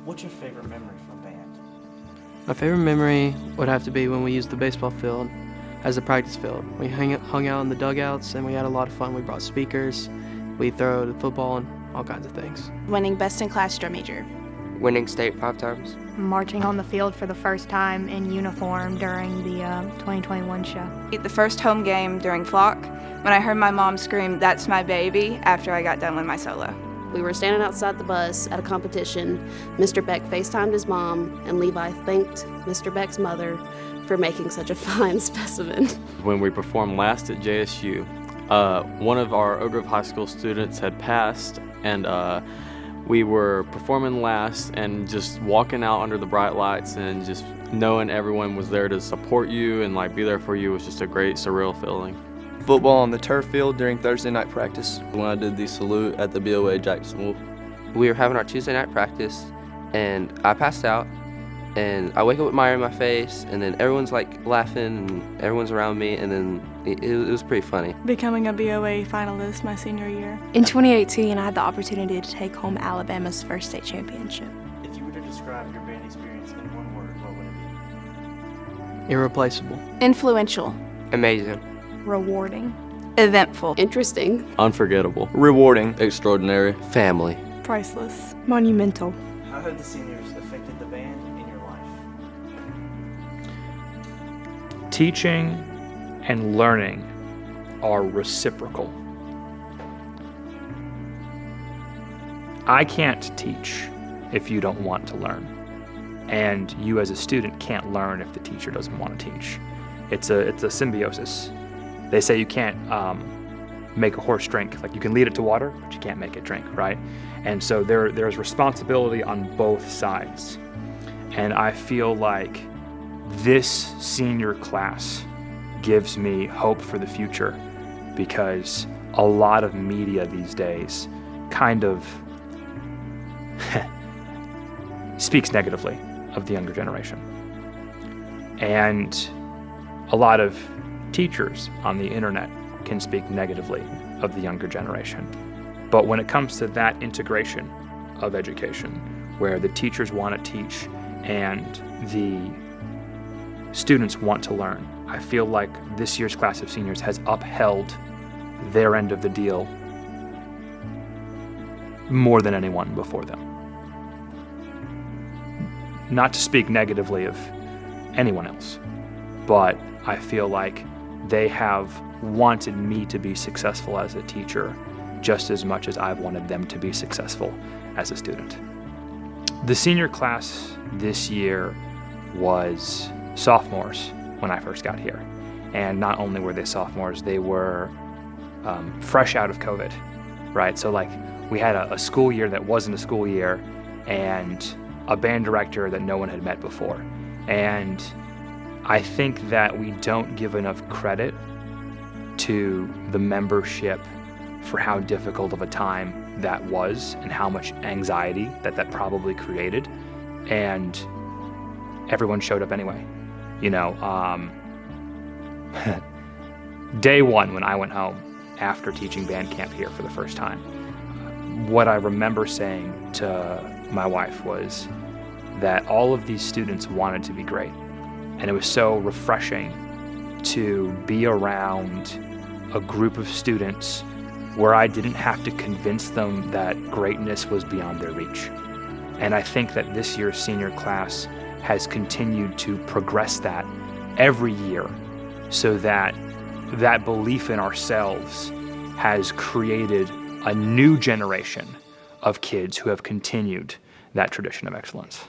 What's your favorite memory from band? My favorite memory would have to be when we used the baseball field as a practice field. We hung out in the dugouts and we had a lot of fun. We brought speakers, we throw the football and all kinds of things. Winning best in class drum major. Winning state 5 times. Marching on the field for the first time in uniform during the 2021 show. The first home game during flock, when I heard my mom scream, "That's my baby," after I got done with my solo. We were standing outside the bus at a competition. Mr. Beck FaceTimed his mom, and Levi thanked Mr. Beck's mother for making such a fine specimen. When we performed last at JSU, one of our Oak Grove High School students had passed, and we were performing last and just walking out under the bright lights and just knowing everyone was there to support you and like be there for you was just a great, surreal feeling. Football on the turf field during Thursday night practice. When I did the salute at the BOA Jacksonville. We were having our Tuesday night practice, and I passed out, and I wake up with Maya in my face, and then everyone's like laughing, and everyone's around me, and then it was pretty funny. Becoming a BOA finalist my senior year. In 2018, I had the opportunity to take home Alabama's first state championship. If you were to describe your band experience in one word, what would it be? Irreplaceable. Influential. Amazing. Rewarding. Eventful. Interesting. Unforgettable. Rewarding. Extraordinary. Family. Priceless. Monumental. How have the seniors affected the band in your life? Teaching and learning are reciprocal. I can't teach if you don't want to learn. And you as a student can't learn if the teacher doesn't want to teach. It's a symbiosis. They say you can't make a horse drink. Like you can lead it to water, but you can't make it drink, right? And so there's responsibility on both sides. And I feel like this senior class gives me hope for the future, because a lot of media these days kind of speaks negatively of the younger generation. And a lot of teachers on the internet can speak negatively of the younger generation. But when it comes to that integration of education, where the teachers want to teach and the students want to learn, I feel like this year's class of seniors has upheld their end of the deal more than anyone before them. Not to speak negatively of anyone else, but I feel like they have wanted me to be successful as a teacher just as much as I've wanted them to be successful as a student. The senior class this year was sophomores when I first got here. And not only were they sophomores, they were fresh out of COVID, right? So like we had a school year that wasn't a school year and a band director that no one had met before. And I think that we don't give enough credit to the membership for how difficult of a time that was and how much anxiety that probably created. And everyone showed up anyway. You know, day one when I went home after teaching band camp here for the first time, what I remember saying to my wife was that all of these students wanted to be great. And it was so refreshing to be around a group of students where I didn't have to convince them that greatness was beyond their reach. And I think that this year's senior class has continued to progress that every year, so that that belief in ourselves has created a new generation of kids who have continued that tradition of excellence.